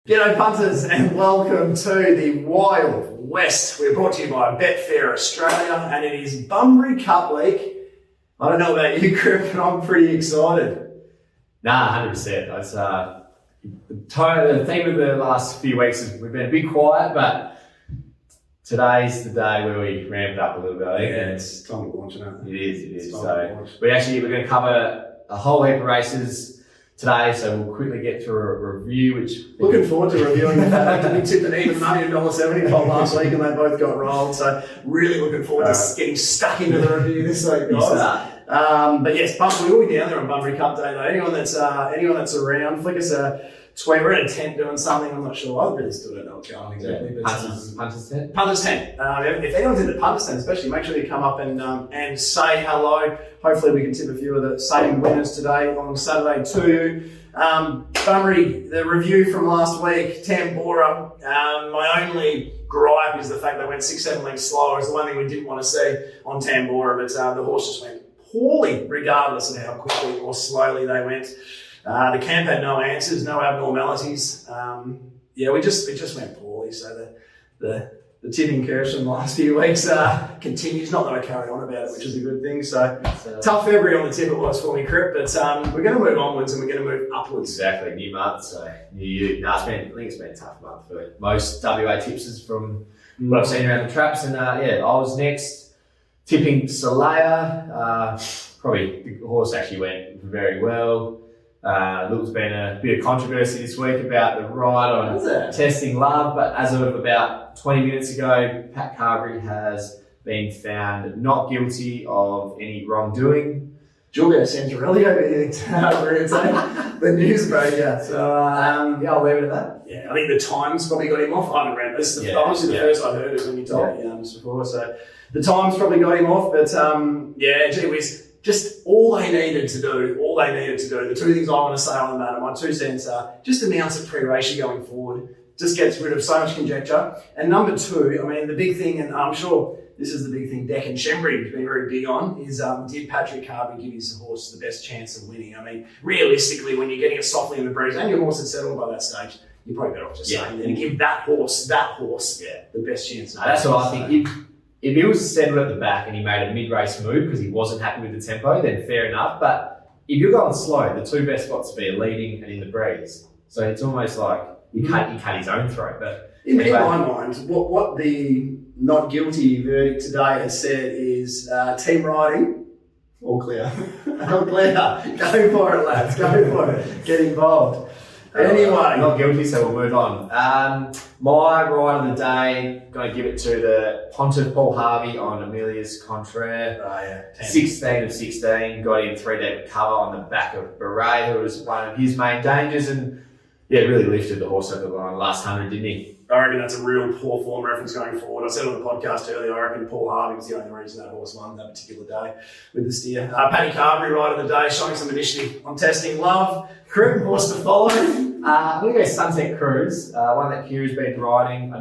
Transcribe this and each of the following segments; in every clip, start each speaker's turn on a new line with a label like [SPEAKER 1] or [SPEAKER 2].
[SPEAKER 1] G'day punters and welcome to the Wild West. We're brought to you by Betfair Australia and it is Bunbury Cup week. I don't know about you, Crip, but I'm pretty excited.
[SPEAKER 2] Nah, 100%. It's, the theme of the last few weeks is we've been a bit quiet, but today's the day where we ramped up a little bit, I think.
[SPEAKER 1] Yeah, it's time to launch, isn't it?
[SPEAKER 2] It is. So we're going to cover a whole heap of races today, so we'll quickly get through a review, which...
[SPEAKER 1] Looking forward to reviewing the fact that we tipped an even money at $1.70 pot last week and they both got rolled, so really looking forward to getting stuck into the review this week, guys. But yes, we will be down there on Bunbury Cup Day though. Anyone that's around, flick us a tweet. We're in a tent doing something, I'm not sure. I really still don't know what's going on exactly.
[SPEAKER 2] Yeah.
[SPEAKER 1] But,
[SPEAKER 2] Punters tent?
[SPEAKER 1] Punters tent. If anyone's in the Punters tent, especially, make sure you come up and say hello. Hopefully we can tip a few of the same winners today on Saturday too. Bunbury, the review from last week, Tambora. My only gripe is the fact they went 6-7 lengths slower. Is the one thing we didn't want to see on Tambora, but the horse just went poorly regardless of how quickly or slowly they went. The camp had no answers, no abnormalities. It just went poorly. So the tipping curse from the last few weeks continues. Not that I carry on about it, which is a good thing. So tough February on the tip it was for me, Crip, but we're going to move onwards and we're going to move upwards.
[SPEAKER 2] Exactly, new month, so new year. I think it's been a tough month for most WA tipsters from what I've seen around the traps. And I was next tipping Solaya. Probably the horse actually went very well. There's been a bit of controversy this week about the ride on Testing Love, but as of about 20 minutes ago, Pat Carberry has been found not guilty of any wrongdoing.
[SPEAKER 1] Giulio Santarelli over here, the newsbreaker. So,
[SPEAKER 2] I'll leave it at that.
[SPEAKER 1] Yeah, I think the Times probably got him off. I haven't read this. Obviously, the first I heard is when you told me before. So, the Times probably got him off, but gee whiz. Just all they needed to do, the two things I want to say on the matter, my 2 cents are just announce it pre-race going forward. Just gets rid of so much conjecture. And number 2, I mean, the big thing, and I'm sure this is the big thing Deck and Shembry has been very big on, is did Patrick Carberry give his horse the best chance of winning? I mean, realistically, when you're getting it softly in the breeze and your horse is settled by that stage, you're probably better off just saying and give that horse the best chance of winning.
[SPEAKER 2] That's what I think. If he was settled at the back and he made a mid-race move because he wasn't happy with the tempo, then fair enough. But if you're going slow, the 2 best spots would be leading and in the breeze. So it's almost like he cut his own throat. But
[SPEAKER 1] in my mind, what the not guilty verdict today has said is team riding, all clear. All clear. Go for it, lads. Go for it. Get involved. Anyway.
[SPEAKER 2] Not guilty, so we'll move on. My ride of the day, going to give it to the Pontiff Paul Harvey on Amelia's Contraire. 16 of 16, got in 3 deep cover on the back of Beret, who was one of his main dangers, and really lifted the horse over the line last 100, didn't he?
[SPEAKER 1] I reckon that's a real poor form reference going forward. I said on the podcast earlier, I reckon Paul Harvey was the only reason that horse won that particular day with the steer. Paddy Carberry, ride of the day, showing some initiative on Testing Love. Crip, horse to follow.
[SPEAKER 2] I'm going to go Sunset Cruise, one that Kira's been riding. I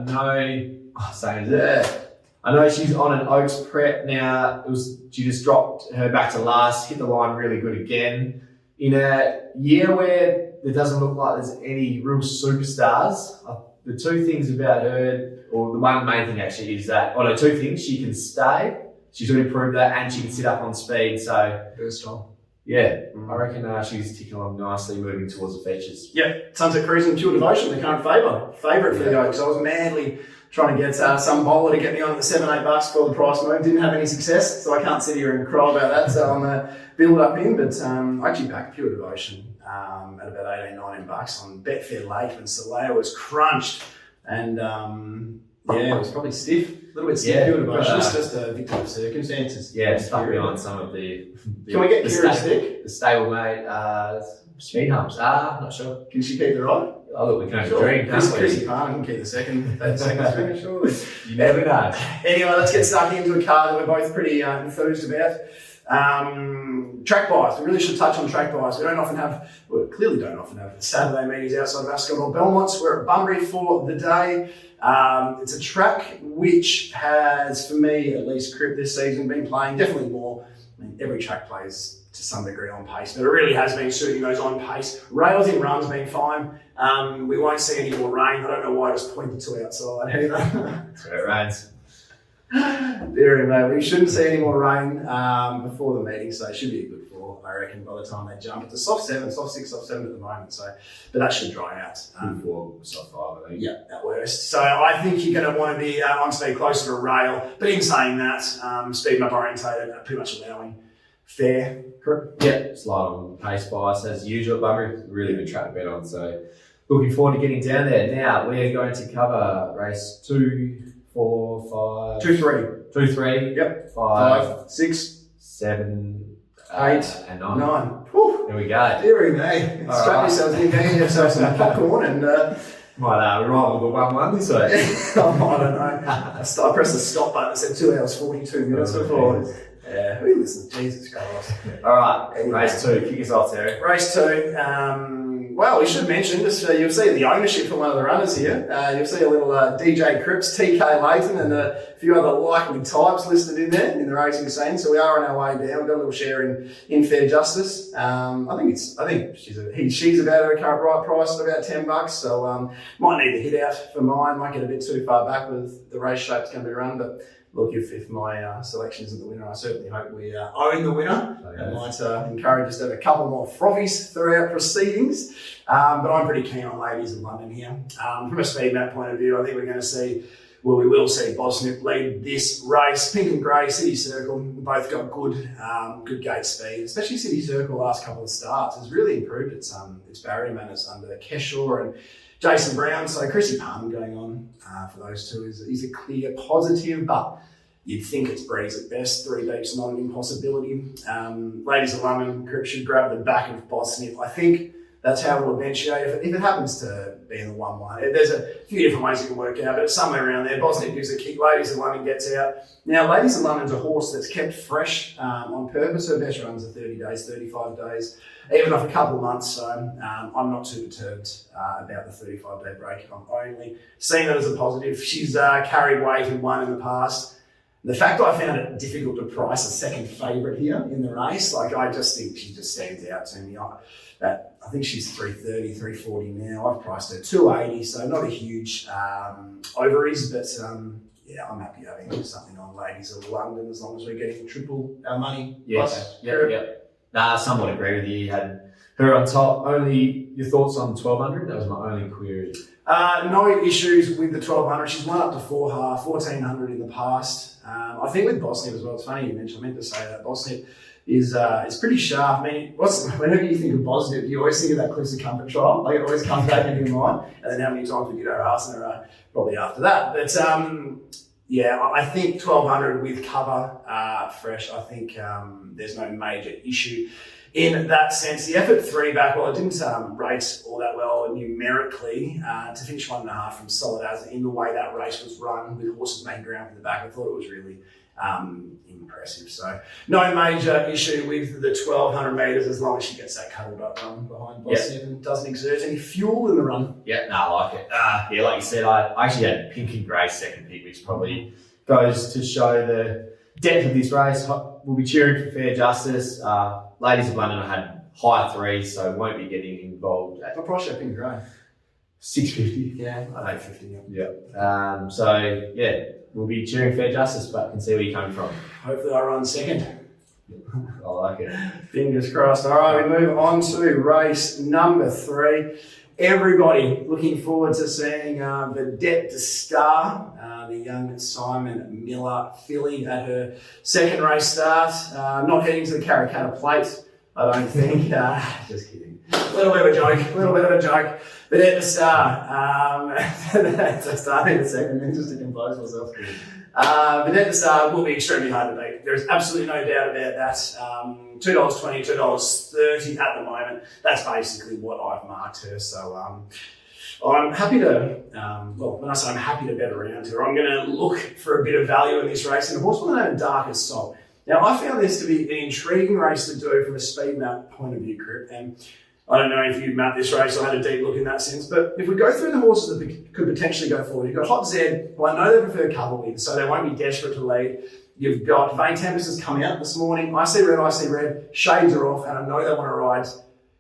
[SPEAKER 2] know she's on an Oaks prep now. She just dropped her back to last, hit the line really good again. In a year where there doesn't look like there's any real superstars, the 2 things about her, or the one main thing actually, is that, 2 things, she can stay, she's already proved that, and she can sit up on speed, so...
[SPEAKER 1] Very strong.
[SPEAKER 2] Yeah, I reckon she's ticking along nicely, moving towards the features.
[SPEAKER 1] Yeah, Sunset Cruise and Pure Devotion, the current favourite for the Oaks. I was madly trying to get some bowler to get me on at the $7-8 for the price move. Didn't have any success, so I can't sit here and cry about that. So I'm going to build up in, but I actually backed Pure Devotion at about $18-19 on Betfair late when Solaya was crunched. And it was probably stiff. A little bit stiff, Pure Devotion. It's just a victim of circumstances.
[SPEAKER 2] Yeah, stuck behind some of the
[SPEAKER 1] Can we get Kira's stick?
[SPEAKER 2] The stablemate speed humps. Not sure.
[SPEAKER 1] Can she keep the ride?
[SPEAKER 2] Oh, look, we can only dream, can't we?
[SPEAKER 1] Chrissy Palmer can keep the second string, surely.
[SPEAKER 2] You never know.
[SPEAKER 1] Anyway, let's get stuck into a car that we're both pretty enthused about. Track bias. We really should touch on track bias. We clearly don't often have Saturday meetings outside of Ascot or Belmont's. We're at Bunbury for the day. It's a track which has, for me at least, Crip this season been playing definitely more. I mean, every track plays to some degree on pace, but it really has been suiting those on pace. Rails in runs been fine. We won't see any more rain. I don't know why I just pointed to outside either.
[SPEAKER 2] That's where it rains.
[SPEAKER 1] Dear mate, we shouldn't see any more rain before the meeting, so it should be a good fall, I reckon, by the time they jump. It's a soft 7, soft 6, soft 7 at the moment, so but that should dry out.
[SPEAKER 2] Good 4, soft 5, I think.
[SPEAKER 1] Yeah, at worst. So I think you're going to want to be on speed closer to rail, but in saying that, speed map orientated, pretty much allowing fair. Correct?
[SPEAKER 2] Yeah, slide on pace bias as usual. Bunbury, really good track to bet on, so looking forward to getting down there. Now we are going to cover race 2, 4, 5,
[SPEAKER 1] 2, 3.
[SPEAKER 2] 2, 3.
[SPEAKER 1] Yep.
[SPEAKER 2] 5,
[SPEAKER 1] 6,
[SPEAKER 2] 7,
[SPEAKER 1] 8,
[SPEAKER 2] and 9.
[SPEAKER 1] 9. Whew.
[SPEAKER 2] There we go.
[SPEAKER 1] Deary me. Strap yourselves in, get yourself some popcorn and
[SPEAKER 2] Might rival the 1-1 this week.
[SPEAKER 1] I don't know. I pressed the stop button. It said 2 hours 42 minutes before. Yeah, who listens? Jesus Christ.
[SPEAKER 2] All right,
[SPEAKER 1] Anyway.
[SPEAKER 2] race 2. Kick us off, Terry.
[SPEAKER 1] Race 2. Well, we should mention, just you'll see the ownership for one of the runners here. You'll see a little DJ Cripps, TK Leighton, and a few other likely types listed in there in the racing scene. So we are on our way down. We've got a little share in Fair Justice. I think she's about her current right price at about $10. So might need a hit out for mine. Might get a bit too far back with the race shape's going to be run, but. Look, if my selection isn't the winner, I certainly hope we own the winner. I might encourage us to have a couple more frothies throughout proceedings. But I'm pretty keen on Ladies of London here. From a speed map point of view, I think we're going to see, well, we will see Bosnip lead this race. Pink and Grey, City Circle, both got good gate speed, especially City Circle last couple of starts. Has really improved its barrier manners under Keshaw and Jason Brown, so Chrissy Palmer going on for those two is a clear positive, but you'd think it's breeze at best. 3 deep's not an impossibility. Ladies of London should grab the back of Bosnip. I think that's how it'll eventuate. If it happens to be in the 1-1, there's a few different ways you can work out, but it's somewhere around there. Bosnip gives a kick, Ladies of London gets out. Now, Ladies of London's a horse that's kept fresh on purpose. Her best runs are 30 days, 35 days. Even off a couple of months, so I'm not too deterred about the 35-day break. I'm only seeing that as a positive. She's carried weight and won in the past. The fact I found it difficult to price a second favourite here in the race, I just think she just stands out to me. I think she's 330, 340 now. I've priced her 280, so not a huge ovaries, but yeah, I'm happy having something on Ladies of London as long as we're getting triple our money.
[SPEAKER 2] Yes, yep. Somewhat agree with you. You had her on top. Only your thoughts on 1200? That was my only query.
[SPEAKER 1] No issues with the 1200. She's won up to 1400 in the past. I think with Bosnip as well. It's funny you mentioned. I meant to say that Bosnip is it's pretty sharp. I mean, whenever you think of Bosnip, you always think of that Cliffs of Comfort trial. It always comes back into your mind. And then how many times we get our ass in a row probably after that. But yeah, I think 1200 with cover fresh. I think there's no major issue in that sense. The effort 3 back, well, it didn't rate all that well numerically to finish 1.5 from solid as in the way that race was run with horses making ground in the back. I thought it was really impressive. So no major issue with the 1200 metres as long as she gets that cuddled up run behind Bosnip and doesn't exert any fuel in the run.
[SPEAKER 2] Yeah, no, I like it. Yeah, like you said, I actually had Pink and Grey second pick, which probably goes to show the depth of this race. We'll be cheering for Fair Justice. Ladies of London, I had high 3s, so won't be getting involved at
[SPEAKER 1] What price is Pink and Grey?
[SPEAKER 2] 650.
[SPEAKER 1] Yeah, I 850.
[SPEAKER 2] Yeah. So yeah, we'll be cheering Fair Justice, but can see where you're coming from.
[SPEAKER 1] Hopefully I run second.
[SPEAKER 2] I like it.
[SPEAKER 1] Fingers crossed. All right, we move on to race number 3. Everybody looking forward to seeing Vedette de Star, the young Simon Miller filly at her second race start. Not heading to the Karrakatta Plate, I don't think. Just kidding. A little bit of a joke. Vedette de Star. Vedette de Star in a second, just to compose myself. Vedette de Star will be extremely hard to beat. There is absolutely no doubt about that. $2.20, $2.30 at the moment. That's basically what I've marked her. So I'm happy to, when I say I'm happy to bet around her, I'm going to look for a bit of value in this race. And a horse by the name of Darkest Salt. Now, I found this to be an intriguing race to do from a speed map point of view, Crip. And I don't know if you mapped this race or had a deep look in that sense, but if we go through the horses that could potentially go forward, you've got Hot Z, who I know they prefer cover with, so they won't be desperate to lead. You've got Vein Tempest has come out this morning. I see red, shades are off, and I know they want to ride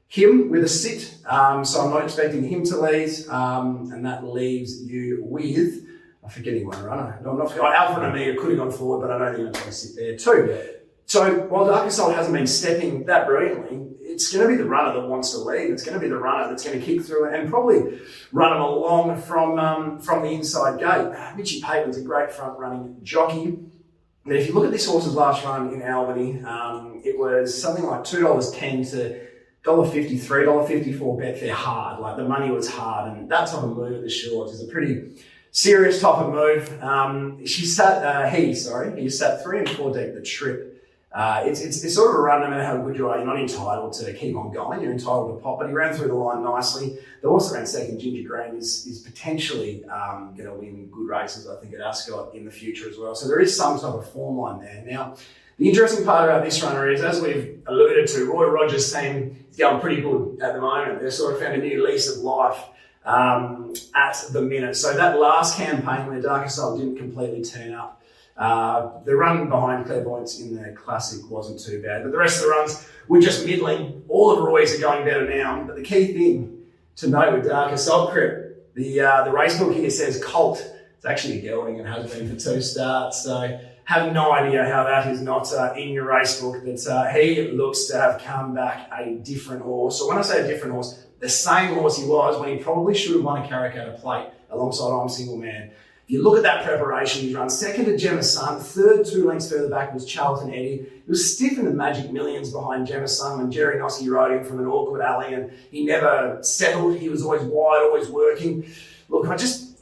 [SPEAKER 1] him with a sit. So I'm not expecting him to lead. And that leaves you with, I'm forgetting one runner. No, I'm not forgetting. Alpha and Omega could have gone forward, but I know they're going to sit there too. So while Dark Assault hasn't been stepping that brilliantly, it's going to be the runner that wants to lead. It's going to be the runner that's going to kick through and probably run them along from the inside gate. Mitchie Pateman's a great front running jockey. And if you look at this horse's last run in Albany, it was something like $2.10 to $1.53, $1.54 Betfair hard. Like the money was hard, and that type of move at the shorts is a pretty serious type of move. He sat 3 and 4 deep the trip. It's sort of a run no matter how good you are. You're not entitled to keep on going. You're entitled to pop, but he ran through the line nicely. The horse that ran second, Ginger Green, is potentially going to win good races, I think, at Ascot in the future as well. So there is some type of form line there. Now, the interesting part about this runner is, as we've alluded to, Roy Rogers' team is going pretty good at the moment. They've sort of found a new lease of life at the minute. So that last campaign where Dark Assault didn't completely turn up, the run behind Clairvoyance in the Classic wasn't too bad, but the rest of the runs were just middling. All of Roy's are going better now, but the key thing to note with Dark Assault, Crip, the racebook here says Colt. It's actually a gelding and has been for 2 starts, so have no idea how that is not in your racebook, but he looks to have come back a different horse. So when I say a different horse, the same horse he was when he probably should have won a Karrakatta Plate alongside I'm Single Man. If you look at that preparation, he's run second to Gemma Sun, third 2 lengths further back was Charlton Eddie. He was stiff in the Magic Millions behind Gemma Sun when Jerry Noski rode him from an awkward alley, and he never settled. He was always wide, always working. Look, I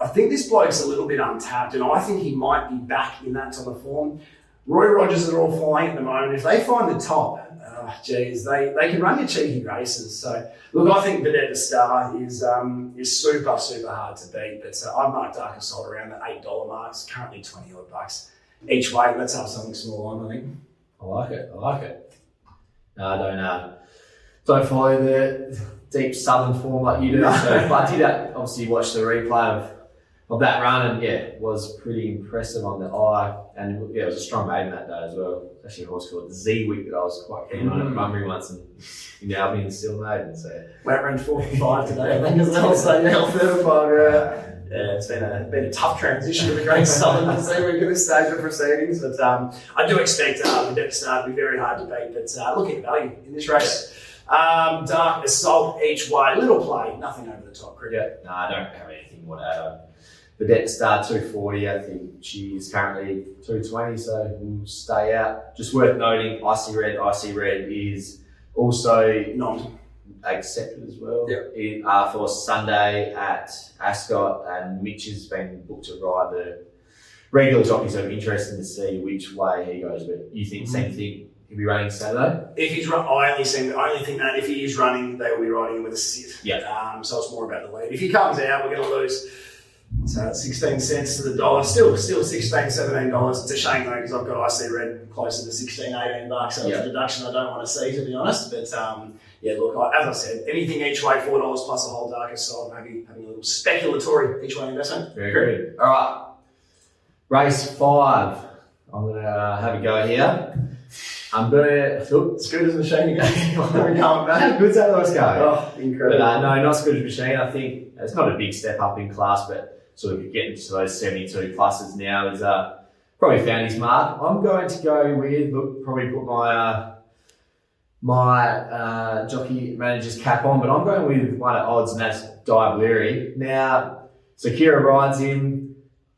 [SPEAKER 1] think this bloke's a little bit untapped, and I think he might be back in that type of form. Roy Rogers are all flying at the moment. If they find the top, they can run your cheeky races. So, look, I think Vedetta Star is super, super hard to beat. But I've marked Dark Assault around the $8 mark. It's currently 20 odd bucks each way. Let's have something small on, I think.
[SPEAKER 2] I like it. No, I don't follow the deep southern form like you do. So, but I did obviously watch the replay of that run, and it was pretty impressive on the eye, and it was a strong maiden that day as well. Actually, a horse called Z-Wick that I was quite keen on at Bunbury once, and in Albion still maiden. So
[SPEAKER 1] Wet ran 4 for 5 today, I think as well. So yeah, 3 for 5. Yeah, it's been a tough transition to the Great Southern Z-Wick at this stage of proceedings, but I do expect the Depth Star to be very hard to beat. But look at value in this race. Dark Assault each way, little play, nothing over the top.
[SPEAKER 2] Yeah, no, I don't have anything more to add on. The Debt Star 240, I think she's currently 220, so we'll stay out. Just worth noting, Icy Red is also not accepted as well. Yep. For Sunday at Ascot, and Mitch has been booked to ride the regular jockey, so interesting to see which way he goes. But you think same thing? He'll be running Saturday?
[SPEAKER 1] If he's I only think that if he is running, they will be riding him with a sit.
[SPEAKER 2] Yeah.
[SPEAKER 1] So it's more about the lead. If he comes out, we're going to lose. So 16 cents to the dollar, still $16, $17. It's a shame though, because I've got IC Red closer to 16, 18 bucks. So it's a deduction I don't want to see, to be honest. But yeah, look, as I said, anything each way, $4 plus a whole Dark Assault, maybe having a little speculatory each way investment.
[SPEAKER 2] Very good. All right, race 5. I'm going to have a go here. I'm going to
[SPEAKER 1] Scooter's machine again. We're going back.
[SPEAKER 2] How good's that horse going?
[SPEAKER 1] Oh, incredible.
[SPEAKER 2] But no, not Scooter's machine. I think it's not a big step up in class, but sort of getting to those 72 pluses now is probably found his mark. I'm going to go with, probably put my jockey manager's cap on, but I'm going with one at odds, and that's Diableary. Now, so Kira rides him.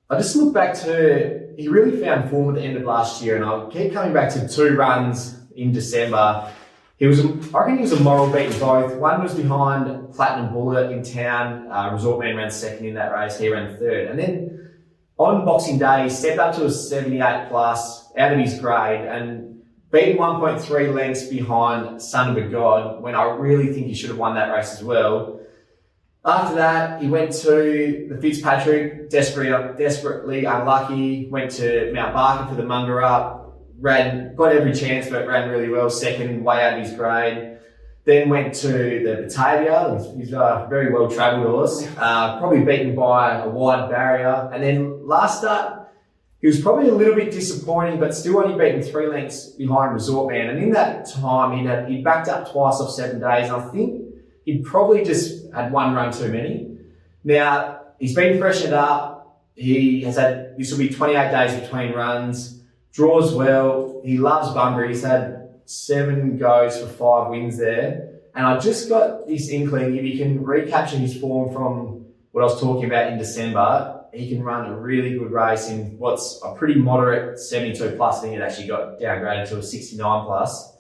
[SPEAKER 2] I just look back to, he really found form at the end of last year, and I keep coming back to 2 runs in December. I reckon he was a moral beat in both. One was behind Platinum Bullet in town. Resort Man ran second in that race. He ran third. And then on Boxing Day, he stepped up to a 78 plus out of his grade and beaten 1.3 lengths behind Son of a God, when I really think he should have won that race as well. After that, he went to the Fitzpatrick, desperately unlucky, went to Mount Barker for the Munger Up, got every chance, but ran really well, second, way out of his grade. Then went to the Batavia. He's a very well-travelled horse, probably beaten by a wide barrier. And then last start, he was probably a little bit disappointing, but still only beaten 3 lengths behind Resort Man. And in that time, he'd backed up twice off 7 days. And I think he'd probably just had 1 run too many. Now, he's been freshened up. He has had, this will be 28 days between runs, draws well. He loves Bunbury. He's had 7 goes for 5 wins there. And I just got this inkling, if he can recapture his form from what I was talking about in December, he can run a really good race in what's a pretty moderate 72 plus. I think it actually got downgraded to a 69 plus.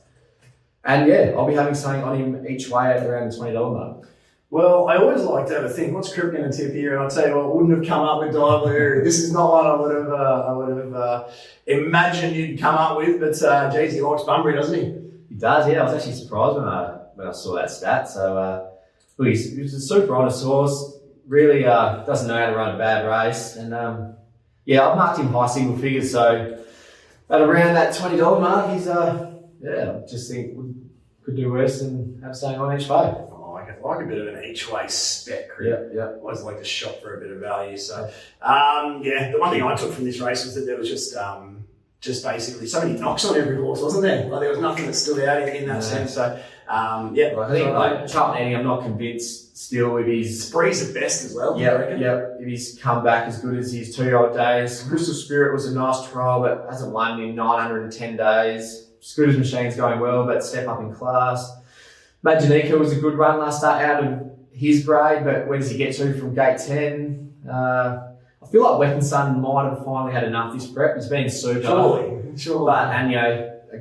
[SPEAKER 2] And yeah, I'll be having something on him each way at around the $20 mark.
[SPEAKER 1] Well, I always like to have a think, what's Crip going to tip here? And I'll tell you what, wouldn't have come up with Diablo. This is not one I would have imagined you'd come up with, but geez, he likes Bunbury, doesn't he?
[SPEAKER 2] He does, yeah. I was actually surprised when I saw that stat. So, look, he's a super honest horse. Really doesn't know how to run a bad race. And yeah, I've marked him high single figures. So at around that $20 mark, he's, I just think could do worse than have something on each way.
[SPEAKER 1] I like a bit of an each way spec.
[SPEAKER 2] Yeah.
[SPEAKER 1] Always like to shop for a bit of value. So, the one thing I took from this race was that there was just basically so many knocks on every horse, wasn't there? Like there was nothing that stood out in that sense. So,
[SPEAKER 2] I think Charlton Eddie, I'm not convinced still if he's
[SPEAKER 1] Spree's the best as well.
[SPEAKER 2] If he's come back as good as his 2-year-old days. Crystal Spirit was a nice trial, but hasn't won in 910 days. Scooter's Machine's going well, but step up in class. Maginica was a good run last start out of his grade, but where does he get to from gate 10? I feel like Weapon Sun might have finally had enough this prep. He's been super.
[SPEAKER 1] Sure.
[SPEAKER 2] But, and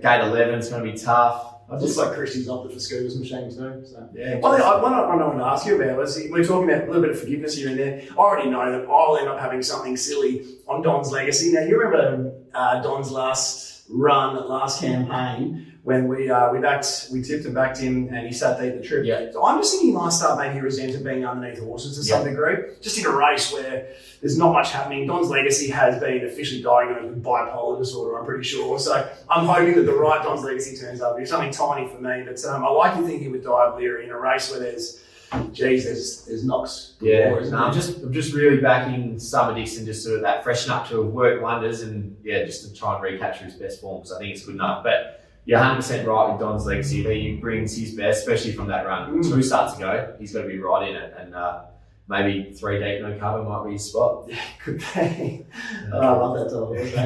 [SPEAKER 2] gate 11 is going to be tough.
[SPEAKER 1] I just like Christie's opted for Scooter's Machine too. So.
[SPEAKER 2] Yeah.
[SPEAKER 1] One I wanted to ask you about was we're talking about a little bit of forgiveness here and there. I already know that I'll end up having something silly on Don's legacy. Now you remember Don's last campaign when we tipped and backed him and he sat there at the trip.
[SPEAKER 2] Yeah.
[SPEAKER 1] So I'm just thinking he might start maybe resented being underneath horses to some degree. Just in a race where there's not much happening. Don's legacy has been officially diagnosed with bipolar disorder, I'm pretty sure. So I'm hoping that the right Don's legacy turns up. It's something tiny for me, but I like you thinking with Diablo in a race where there's knocks.
[SPEAKER 2] Yeah, I'm just really backing Summer Dixon just sort of that freshen up to work wonders and just to try and recapture his best form because I think it's good enough. But you're 100% right with Don's legacy. If he brings his best, especially from that run 2 starts ago, he's got to be right in it. And maybe 3 deep, no cover might be his spot.
[SPEAKER 1] Yeah, could be. I love that topic.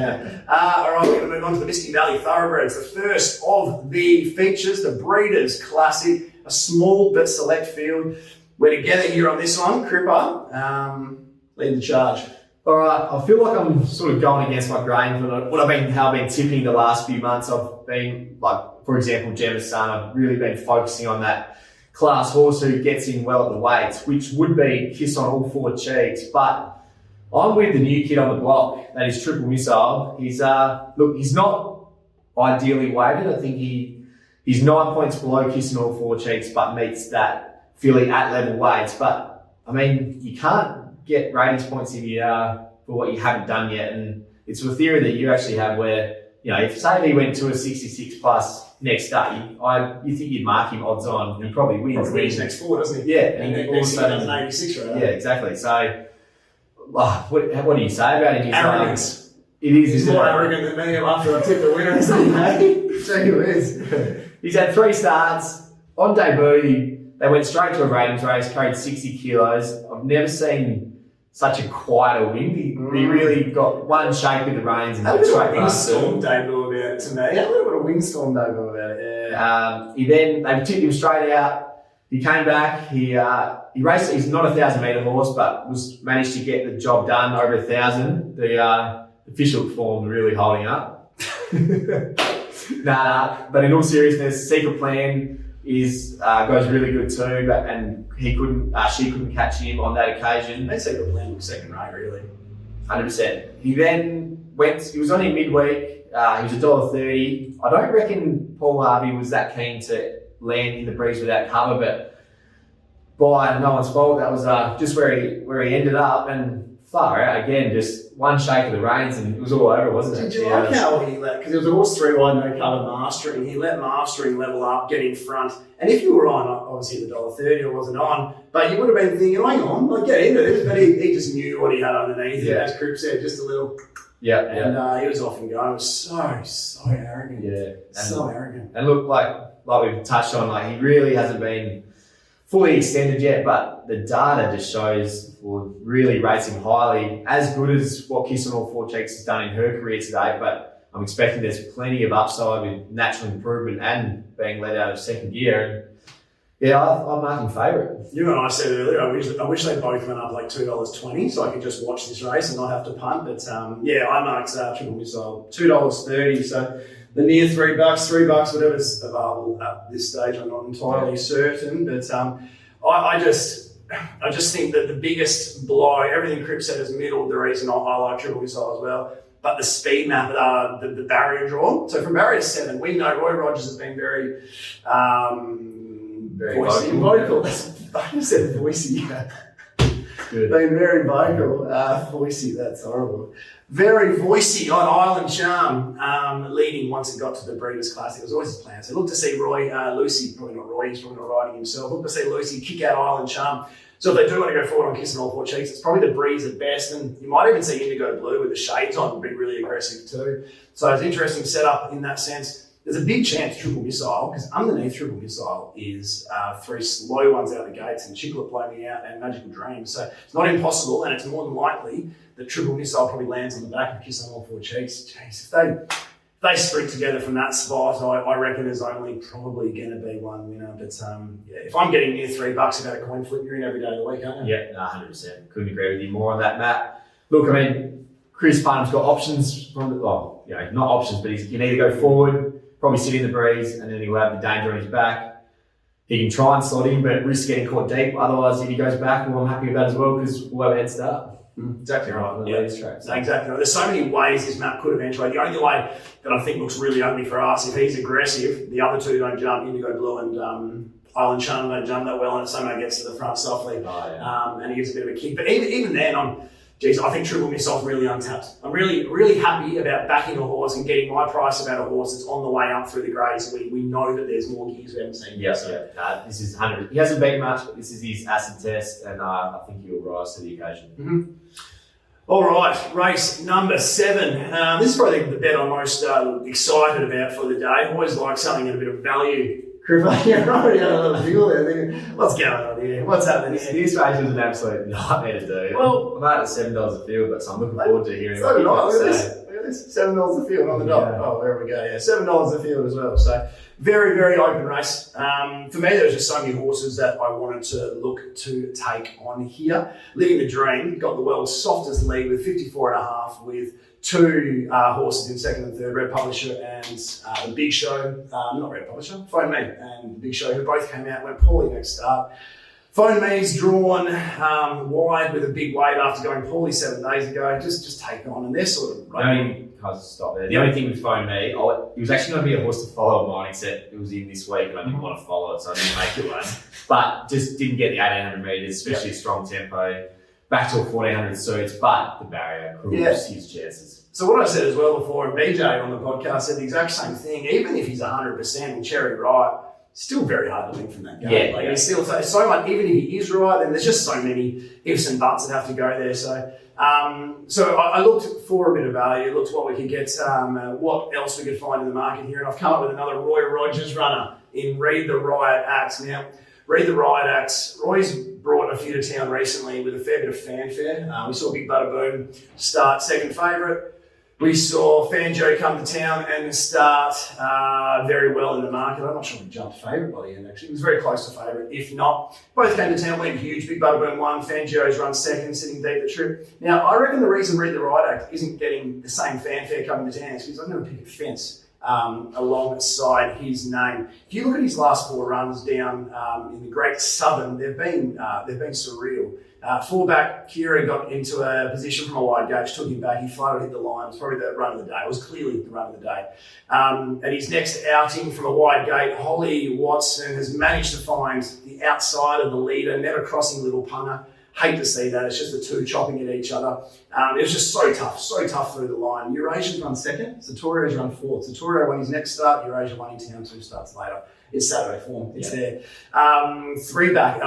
[SPEAKER 1] All right, we're going to move on to the Misty Valley Thoroughbreds. The first of the features, the Breeders' Classic, a small but select field. We're together here on this one. Cripper, lead the charge.
[SPEAKER 2] All right, I feel like I'm sort of going against my grain for how I've been tipping the last few months. I've been, like, for example, Gemma's son, I've really been focusing on that class horse who gets in well at the weights, which would be Kiss on All 4 Cheeks. But I'm with the new kid on the block, that is Triple Missile. He's not ideally weighted. I think he's 9 points below Kiss on All 4 Cheeks, but meets that filly at level weights. But I mean, you can't get ratings points if you for what you haven't done yet, and it's a theory that you actually have where if say he went to a 66 plus next day, you think you'd mark him odds on and probably wins.
[SPEAKER 1] Probably wins next 4, doesn't he?
[SPEAKER 2] Yeah,
[SPEAKER 1] and then next year does an 86, right?
[SPEAKER 2] Yeah, exactly. So, what do you say about him?
[SPEAKER 1] Arrogance.
[SPEAKER 2] It is.
[SPEAKER 1] He's more arrogant than me after I tipped the winner.
[SPEAKER 2] He's had 3 starts on debut. They went straight to a ratings race, carried 60 kilos. I've never seen such a quieter win. He really got one shake with the reins and
[SPEAKER 1] went straight
[SPEAKER 2] past
[SPEAKER 1] windstorm debut about it to me. A little bit of windstorm debut about it. Yeah.
[SPEAKER 2] They tipped him straight out. He came back. He raced. He's not a 1,000-metre horse, but managed to get the job done over 1,000. The official form really holding up. But in all seriousness, Secret Plan goes really good too, and she couldn't catch him on that occasion.
[SPEAKER 1] They Secret Plan was second rate, really.
[SPEAKER 2] 100%. He then he was on in midweek. He was $1.30. I don't reckon Paul Harvey was that keen to land in the breeze without cover, but by no one's fault, that was just where he ended up. And far out again, just one shake of the reins and it was all over, wasn't it?
[SPEAKER 1] Did you like how he let, because it was a horse 3 wide, no cover mastering, he let mastering level up, get in front, and if you were on, obviously the $1.30 I wasn't on, but you would have been thinking, hang on, like get into this, but he just knew what he had underneath, and as Crip said, just a little, and he was off and going. It was so arrogant.
[SPEAKER 2] Yeah.
[SPEAKER 1] So arrogant.
[SPEAKER 2] And look, like we've touched on, like he really hasn't been fully extended yet, but the data just shows or really rates him highly, as good as what Kiss on All Four Cheeks has done in her career today. But I'm expecting there's plenty of upside with natural improvement and being let out of second gear. And I'm marking favourite.
[SPEAKER 1] You and I said earlier, I wish they both went up like $2.20 so I could just watch this race and not have to punt. But I marked Triple Missile $2.30. So the near $3, $3, whatever's available at this stage, I'm not entirely certain. But I just think that the biggest blow, everything Crip said is middle, the reason I like Triple Missile as well. But the speed map, the barrier draw. So from barrier 7, we know Roy Rogers has been very vocal. I just said voicey. Good. Been very vocal. Voicey, that's horrible. Very voicey on Island Charm, leading once it got to the Breeders' Classic. It was always his plan. So look to see Lucy, probably not Roy, he's probably not riding himself. Look to see Lucy kick out Island Charm. So if they do want to go forward on Kissing All Four Cheeks, it's probably the breeze at best. And you might even see Indigo Blue with the shades on would be really aggressive too. So it's an interesting setup in that sense. There's a big chance Triple Missile, because underneath Triple Missile is 3 slow ones out of the gates and Chiclet Blow Me Out and Magical Dream. So it's not impossible, and it's more than likely that Triple Missile probably lands on the back of Kiss on All Four Cheeks. Jeez, if they sprint together from that spot, I reckon there's only probably going to be one winner. But if I'm getting near $3 about a coin flip, you're in every day of the week, aren't you?
[SPEAKER 2] Yeah, 100%. Couldn't agree with you more on that, Matt. Look, I mean, Chris Parham's got options from not options, but he can either go forward, probably sit in the breeze, and then he'll have the danger on his back. He can try and slot in, but risk getting caught deep. Otherwise, if he goes back, well, I'm happy with that as well, because we'll have a head start.
[SPEAKER 1] Exactly right.
[SPEAKER 2] Yeah. Exactly
[SPEAKER 1] right. There's so many ways this map could eventuate. The only way that I think looks really ugly for us, if he's aggressive, the other two don't jump, Indigo Blue and Island Charm don't jump that well, and somehow gets to the front softly, and he gives a bit of a kick. But even then, I think Triple Missile's really untapped. I'm really happy about backing a horse and getting my price about a horse that's on the way up through the grades. We know that there's more gears we haven't seen yet.
[SPEAKER 2] This is 100. He hasn't beaten much, but this is his acid test, and I think he'll rise to the occasion.
[SPEAKER 1] Mm-hmm. All right, race number 7. This is probably the bet I'm most excited about for the day. I always like something in a bit of value. You're already had a little jiggle there thinking, what's going on here? What's happening here?
[SPEAKER 2] This race was an absolute nightmare to do.
[SPEAKER 1] Well,
[SPEAKER 2] I'm out at $7 a field, but so I'm looking forward to hearing
[SPEAKER 1] what you have to say. Look at this, $7 a field on the dot. Oh, there we go. Yeah, $7 a field as well. So very, very open race. For me, there was just so many horses that I wanted to look to take on here. Living the Dream got the world's softest lead with 54.5 with 2 horses in second and third, Red Publisher and the Big Show, not Red Publisher, Phone Me and the Big Show, who both came out, went poorly next start. Phone Me's drawn wide with a big weight after going poorly 7 days ago. Just take on, and they're sort of running.
[SPEAKER 2] Stop there. The only thing with Phone Me, it was actually going to be a horse to follow of mine, except it was in this week and I didn't want to follow it, so I didn't make it one. But just didn't get the 1800 metres, especially a strong tempo. Back to a 1400 suits, but the barrier proves his chances.
[SPEAKER 1] So what I said as well before, and BJ on the podcast said the exact same thing. Even if he's 100% and Cherry right, still very hard to win from that game. He's still so much. Even if he is right, then there's just so many ifs and buts that have to go there. So I looked for a bit of value, looked what we could get, what else we could find in the market here, and I've come up with another Roy Rogers runner in Read the Riot Act. Now, Read the Riot Act. Roy's brought a few to town recently with a fair bit of fanfare. We saw Big Butter Boom start second favourite. We saw Fanjo come to town and start very well in the market. I'm not sure if he jumped favourite by the end, actually. He was very close to favourite, if not. Both came to town, went huge. Big Butter Boom won. Fanjo's run second, sitting deep the trip. Now, I reckon the reason Read the Riot Act isn't getting the same fanfare coming to town is because I'm going to pick a fence alongside his name. If you look at his last 4 runs down in the Great Southern, they've been surreal. 4-back, Kira got into a position from a wide gauge, took him back, he floated, hit the line. It was probably the run of the day. It was clearly the run of the day. At his next outing from a wide gate, Holly Watson has managed to find the outside of the leader, never crossing Little Punter. Hate to see that. It's just the two chopping at each other. It was just so tough through the line. Eurasia's run second, Sartorial's run fourth. Sartorial won his next start, Eurasia won in town 2 starts later. It's Saturday form, it's there. 2 back,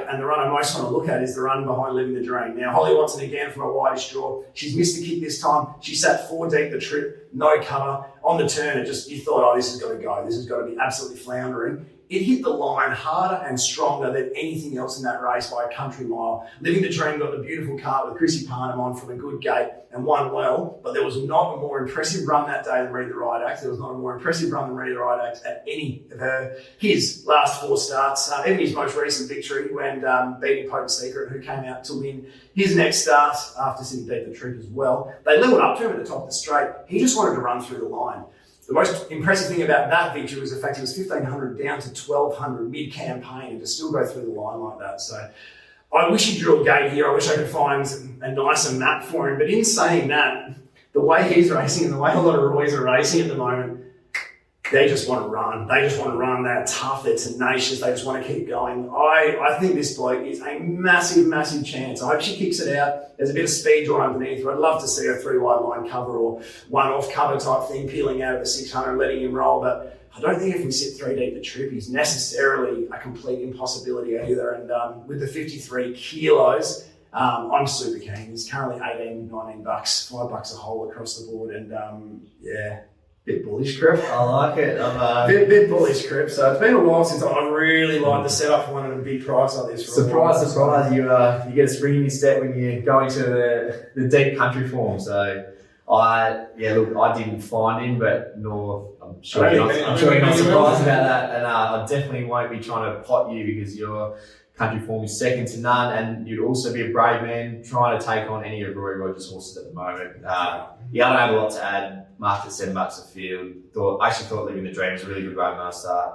[SPEAKER 1] and the run I most want to look at is the run behind Living the Dream. Now, Holly Watson again from a wideish draw. She's missed the kick this time. She sat 4 deep the trip, no cover. On the turn, you thought, oh, this has got to go. This has got to be absolutely floundering. It hit the line harder and stronger than anything else in that race by a country mile. Living the Dream got the beautiful cart with Chrissy Parnham on from a good gate and won well, but there was not a more impressive run that day than Read the Right Act. There was not a more impressive run than Read the Right Act at any of his last 4 starts. Even his most recent victory when beating Potent Secret, who came out to win his next start after sitting deep the trip as well. They leveled up to him at the top of the straight. He just wanted to run through the line. The most impressive thing about that victory was the fact he was 1,500 down to 1,200 mid-campaign and to still go through the line like that. So I wish he drew a gate here. I wish I could find a nicer map for him. But in saying that, the way he's racing and the way a lot of Roys are racing at the moment, they just want to run. They just want to run. They're tough. They're tenacious. They just want to keep going. I think this bloke is a massive, massive chance. I hope she kicks it out. There's a bit of speed drawn underneath her. I'd love to see a 3-wide line cover or 1-off cover type thing peeling out of the 600, letting him roll. But I don't think if we sit 3 deep the trip, he's necessarily a complete impossibility either. And with the 53 kilos, I'm super keen. He's currently 18, 19 bucks, $5 a hole across the board. And bit bullish, Crip.
[SPEAKER 2] I like it.
[SPEAKER 1] Bit bullish, Crip. So it's been a while since I really liked the setup for one at a big price like this.
[SPEAKER 2] Surprise! You get a spring in your step when you go into the deep country form. So I didn't find him, but I'm sure you're not surprised about that. And I definitely won't be trying to pot you because your country form is second to none, and you'd also be a brave man trying to take on any of Roy Rogers' horses at the moment. I don't have a lot to add. Marked at $7 a field. I actually thought Living the Dream was a really good run last start.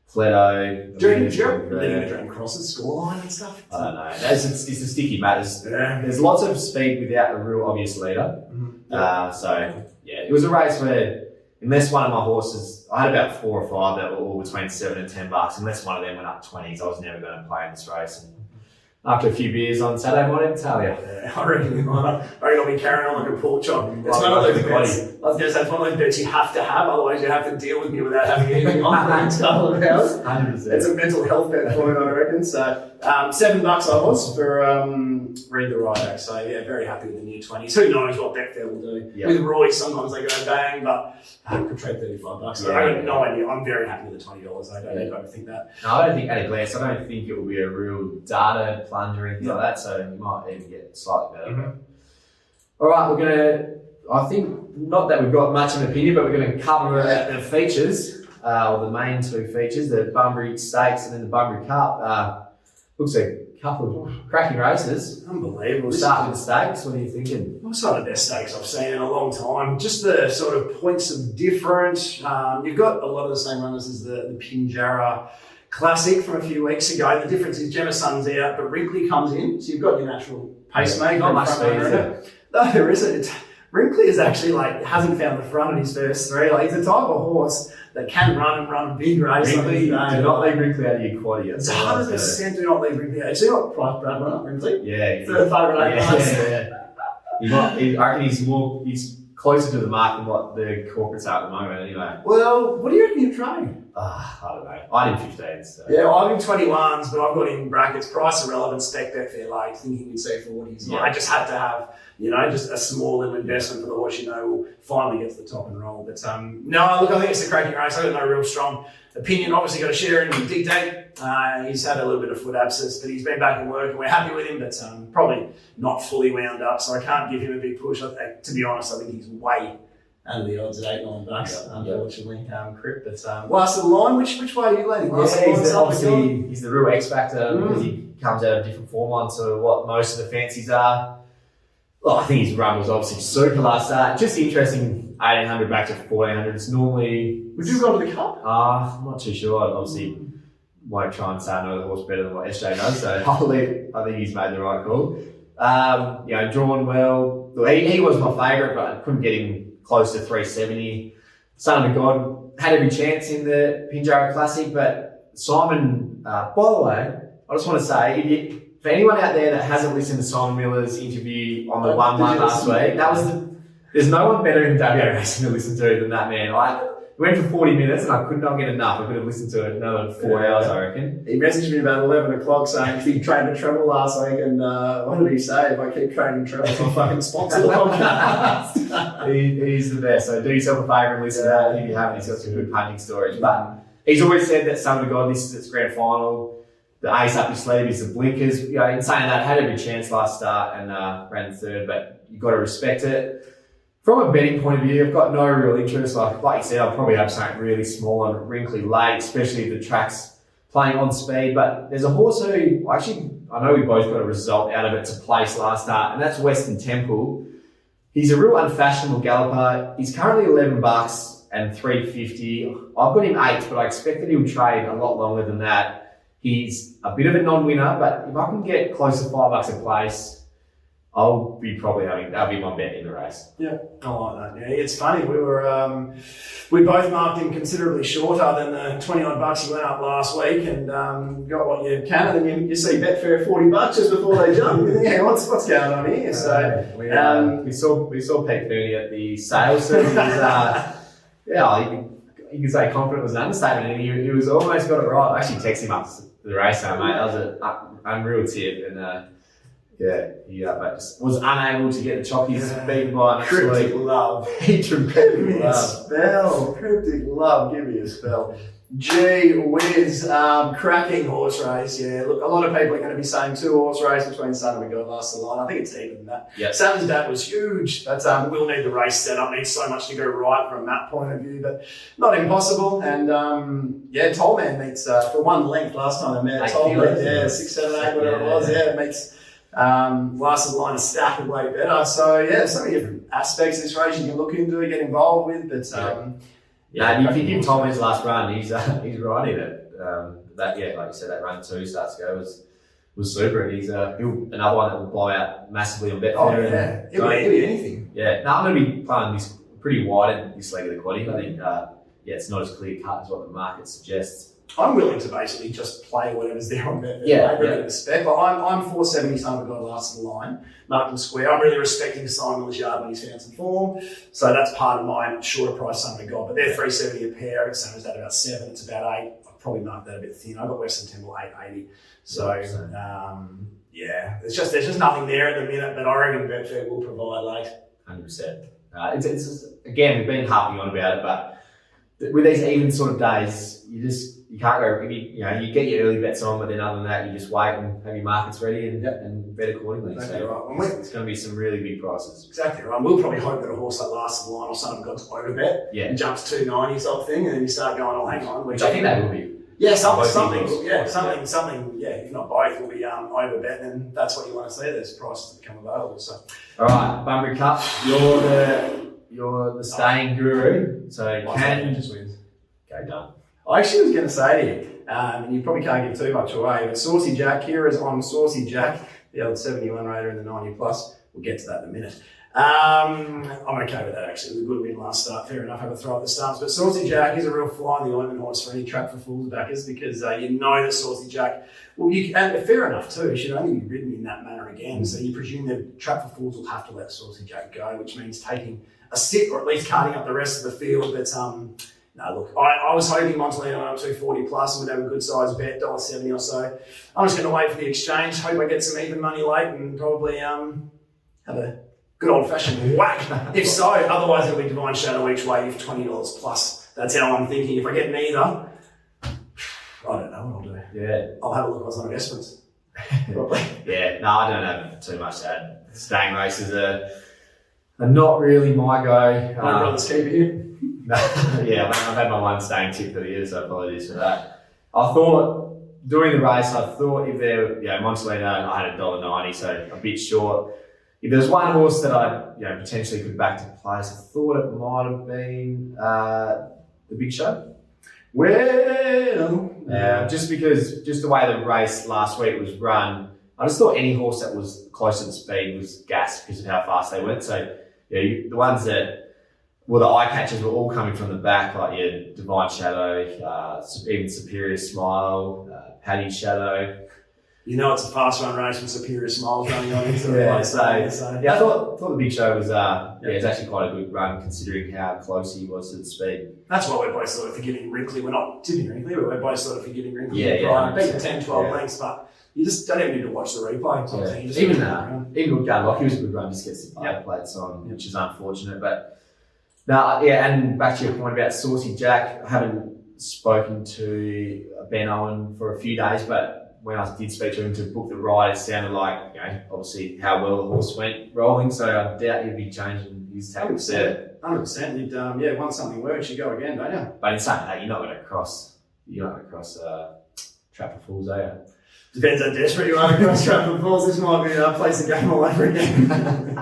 [SPEAKER 2] Pleto.
[SPEAKER 1] Living the Dream crosses scoreline and stuff.
[SPEAKER 2] I don't know. It's a sticky matter. There's lots of speed without a real obvious leader. Mm-hmm. It was a race where unless one of my horses, I had about 4 or 5 that were all between $7 and $10. Unless one of them went up 20s, I was never going to play in this race. And after a few beers on Saturday morning, tell you.
[SPEAKER 1] Yeah, I reckon I'll be carrying on like a pork chop. It's one of those bets. I was going to say, it's one of those bets you have to have, otherwise you have to deal with me without having anything on for the next couple of hours. 100%. It's a mental health bet for me, I reckon. So $7 I was for Read the Right Act. So yeah, very happy with the near 20s. Who knows what Betfair will do. Yep. With Roy, sometimes they go bang, but I could trade $35. I have no idea. I'm very happy with the $20. I don't need to overthink that.
[SPEAKER 2] No, I don't think at a glance, I don't think it will be a real data plunge or anything like that. So you might even get slightly better. Mm-hmm. All right, I think, not that we've got much of an opinion, but we're going to cover the features, or the main 2 features, the Bunbury Stakes and then the Bunbury Cup. Looks like a couple of cracking races.
[SPEAKER 1] Unbelievable.
[SPEAKER 2] We'll start with the stakes. What are you thinking?
[SPEAKER 1] Well, it's one of the best stakes I've seen in a long time. Just the sort of points of difference. You've got a lot of the same runners as the Pinjarra Classic from a few weeks ago. The difference is Gemma Sun's out, but Wrinkly comes in, so you've got your natural pacemaker.
[SPEAKER 2] Not much speed, is it?
[SPEAKER 1] No, there isn't. Wrinkly is actually hasn't found the front in his first 3. He's the type of horse that can run a big race.
[SPEAKER 2] Wrinkly, do not leave Wrinkly out of your quaddy.
[SPEAKER 1] It's 100% do not leave Wrinkly out. So you what price Brad run up, Wrinkly?
[SPEAKER 2] Yeah.
[SPEAKER 1] Third favourite 8 months.
[SPEAKER 2] I reckon he's closer to the mark than what the corporates are at the moment anyway.
[SPEAKER 1] Well, what do you reckon you're trading?
[SPEAKER 2] I don't know. I did 15s. So.
[SPEAKER 1] Yeah, well, I'm in 21s, but I've got in brackets price irrelevant, spec bet fair late, thinking you'd see 40s. Yeah. I just had to have, just a small little investment for the horse will finally get to the top and roll. But no, look, I think it's a cracking race. I've got no real strong opinion. Obviously got to share in dictate. He's had a little bit of foot abscess, but he's been back in work and we're happy with him, but probably not fully wound up, so I can't give him a big push. To be honest, I think he's way under the odds at $8-9, unfortunately, Crip. But last of the line, which way are you leaning?
[SPEAKER 2] He's the real X factor because he comes out of different form lines to what most of the fancies are. Well, I think his run was obviously super last start. Just interesting, 1,800 back to 1,400. It's normally.
[SPEAKER 1] Would you go to the Cup?
[SPEAKER 2] I'm not too sure. Obviously, won't try and say I know the horse better than what SJ knows, so I'll leave. I think he's made the right call. Drawn well. He was my favourite, but I couldn't get him close to 370. Son of God had every chance in the Pinjarra Classic, but Simon, by the way, I just want to say, for anyone out there that hasn't listened to Simon Miller's interview on the
[SPEAKER 1] Did
[SPEAKER 2] 1-1
[SPEAKER 1] you
[SPEAKER 2] last
[SPEAKER 1] listen?
[SPEAKER 2] week, there's no one better in WA racing to listen to than that man. I went for 40 minutes and I could not get enough. I could have listened to it another 4 hours, I reckon.
[SPEAKER 1] He messaged me about 11 o'clock saying he trained to treble last week, and what did he say? If I keep training trebles, I'll fucking sponsor the podcast.
[SPEAKER 2] He's the best. So do yourself a favour and listen to that if you haven't. He's got some good punting stories. But he's always said that son of God, this is its grand final. The ace up your sleeve is the blinkers. You know, in saying that, had every chance last start and ran third, but you've got to respect it. From a betting point of view, I've got no real interest. Like you said, I'll probably have something really small and wrinkly late, especially if the track's playing on speed. But there's a horse who I know we both got a result out of it to place last start, and that's Western Temple. He's a real unfashionable galloper. He's currently $11 and $3.50. I've got him 8, but I expect that he'll trade a lot longer than that. He's a bit of a non-winner, but if I can get close to $5 a place, I'll be that'll be my bet in the race.
[SPEAKER 1] Yeah, I like that. Yeah, it's funny. We both marked him considerably shorter than the 20 odd bucks he went up last week, and got what you can, and then you see Betfair $40 just before they jump. You think, yeah, what's going on here? So
[SPEAKER 2] we saw Pete Fernie at the sales. So you can say confident was an understatement, and he was almost got it right. I actually texted him up the race, mate. That was an unreal tip, and. But just was unable to get the chockies beaten by an
[SPEAKER 1] Cryptic Love. Cryptic Love, give me a spell. Gee whiz, cracking horse race. Yeah, look, a lot of people are going to be saying 2 horse race between Sun and God last the line. I think it's deeper than that.
[SPEAKER 2] Yep.
[SPEAKER 1] Sam's dad was huge, but we'll need the race set up. Needs so much to go right from that point of view, but not impossible. And Tollman meets for one length last time they met. Tollman, 6, 7, 8, whatever it was. Yeah, it meets. Last of the line is stacked way better. So yeah, so many different aspects of this race you can look into, get involved with. But
[SPEAKER 2] if you give Tom his last run, he's right in it. Like you said, that run 2 starts to go was super, and he's another one that will blow out massively on Betfair.
[SPEAKER 1] Oh yeah, it'll be anything.
[SPEAKER 2] Yeah, no, I'm going to be playing this pretty wide in this leg of the quaddy. I think it's not as clear cut as what the market suggests.
[SPEAKER 1] I'm willing to basically just play whatever's there on Betfair.
[SPEAKER 2] Yeah.
[SPEAKER 1] The spec. Like, I'm 470 Simon got last of the line, marked and square. I'm really respecting Simon Miller's when he's found some form. So that's part of my shorter price Simon got. But they're 370 a pair. Sam is at about 7. It's about 8. I'd probably mark that a bit thin. I've got Western Temple 880. So there's just nothing there at the minute. But I reckon Betfair will provide late.
[SPEAKER 2] 100%. It's again, we've been harping on about it, but with these even sort of days, you can't go. You get your early bets on, but then other than that, you just wait and have your markets ready and bet accordingly.
[SPEAKER 1] Exactly
[SPEAKER 2] right. It's going to be some really big prices.
[SPEAKER 1] Exactly right. We'll probably hope that a horse like Last of the Line or Son of God's overbet and jumps 290 sort of thing, and then you start going, oh, hang on.
[SPEAKER 2] Which I think that will be.
[SPEAKER 1] Yeah, something. If not both, will be overbet, and that's what you want to see. There's prices that become available. So,
[SPEAKER 2] all right, Bunbury Cup, you're the staying guru. So
[SPEAKER 1] just wins.
[SPEAKER 2] Okay, done.
[SPEAKER 1] I actually was going to say to you, and you probably can't give too much away, but Saucy Jack, Kira's on Saucy Jack, the old 71 raider in the 90 plus. We'll get to that in a minute. I'm okay with that actually. It was a good win last start. Fair enough, have a throw at the starts. But Saucy Jack is a real fly in the ointment horse for any trap for fools backers, because you know that Saucy Jack, and fair enough too, he should only be ridden in that manner again. So you presume that trap for fools will have to let Saucy Jack go, which means taking a sit or at least carting up the rest of the field. But no, look, I was hoping Montalino went up 240 plus and would have a good size bet, $1.70 or so. I'm just going to wait for the exchange, hope I get some even money late, and probably have a good old fashioned whack. If so, otherwise it'll be Divine Shadow each way if $20 plus. That's how I'm thinking. If I get neither, I don't know what I'll do.
[SPEAKER 2] Yeah.
[SPEAKER 1] I'll have a look at my investments.
[SPEAKER 2] Probably. I don't have too much to add. Staying races are not really my go.
[SPEAKER 1] My brother's keeper here.
[SPEAKER 2] I've had my one staying tip for the year, so apologies for that. I thought, during the race, if there, Montalino, I had $1.90, so a bit short. If there's one horse that I potentially could back to place, I thought it might have been the Big Show.
[SPEAKER 1] Well,
[SPEAKER 2] just the way the race last week was run, I just thought any horse that was close to the speed was gassed because of how fast they went. So the ones that the eye catchers were all coming from the back, like Divine Shadow, even Superior Smile, Paddy Shadow.
[SPEAKER 1] You know it's a fast run race with Superior Smiles running on into the
[SPEAKER 2] Yeah,
[SPEAKER 1] place.
[SPEAKER 2] I thought the big show was it's actually quite a good run considering how close he was to the speed.
[SPEAKER 1] That's why we're both sort of forgiving Wrinkly. We're not tipping Wrinkly, but we're both sort of forgiving Wrinkly.
[SPEAKER 2] Yeah.
[SPEAKER 1] Beat the 10, 12 lengths, but you just don't even need to watch the replay.
[SPEAKER 2] Yeah. Even with Gunlock, was a good run, just gets the plates on, which is unfortunate. But and back to your point about Saucy Jack, I haven't spoken to Ben Owen for a few days, but when I did speak to him to book the ride, it sounded like, obviously how well the horse went rolling, so I doubt he'd be changing his tactics there.
[SPEAKER 1] 100%. You'd, once something works, you go again, don't you?
[SPEAKER 2] But in saying that, you're not going to cross Trap for Fools, are you?
[SPEAKER 1] Depends how desperate you are to cross Trap for Fools. This might be a place to go all over again.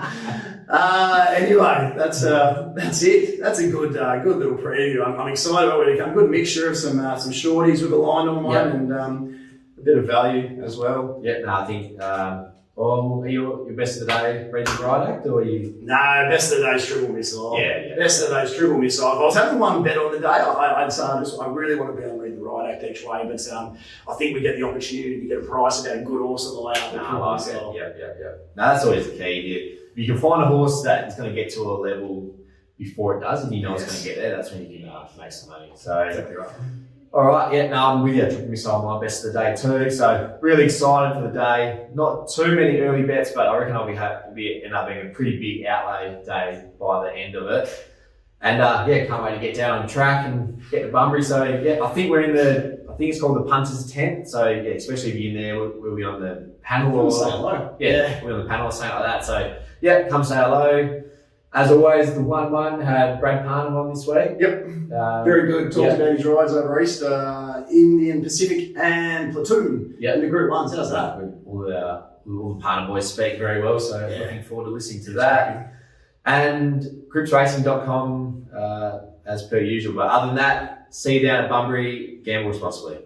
[SPEAKER 1] Anyway, that's it. That's a good little preview. I'm excited about where to come. Good mixture of some shorties with a line on one and a bit of value as well.
[SPEAKER 2] Yeah, I think. Are you your best of the day, Read the Ride Act, or are you?
[SPEAKER 1] No, best of the day is Triple Missile.
[SPEAKER 2] Yeah.
[SPEAKER 1] Best of the day is Triple Missile. If I was having one bet on the day, I'd say I really want to be able to Read the Ride Act each way, but I think we get the opportunity to get a price about a good horse on the layout.
[SPEAKER 2] Yeah. No, that's always the key. If you can find a horse that is going to get to a level before it does, and you know it's going to get there, that's when you can make some money. So,
[SPEAKER 1] exactly right.
[SPEAKER 2] All right, I'm with you. Triple Missile, my best of the day too. So really excited for the day. Not too many early bets, but I reckon I'll end up being a pretty big outlay day by the end of it. And can't wait to get down on the track and get to Bunbury. So I think we're in I think it's called the Punters Tent. So especially if you're in there, we'll be on the panel or
[SPEAKER 1] say hello.
[SPEAKER 2] We're on the panel or something like that. So come say hello. As always, the 1-1 had Brad Parnham on this week.
[SPEAKER 1] Yep. Very good. Talked about his rides over East, Indian, Pacific and Platoon in the Group 1s. How's that?
[SPEAKER 2] All the Parnham boys speak very well, so looking forward to listening to that. And groupsracing.com as per usual. But other than that, see you down at Bunbury. Gamble responsibly.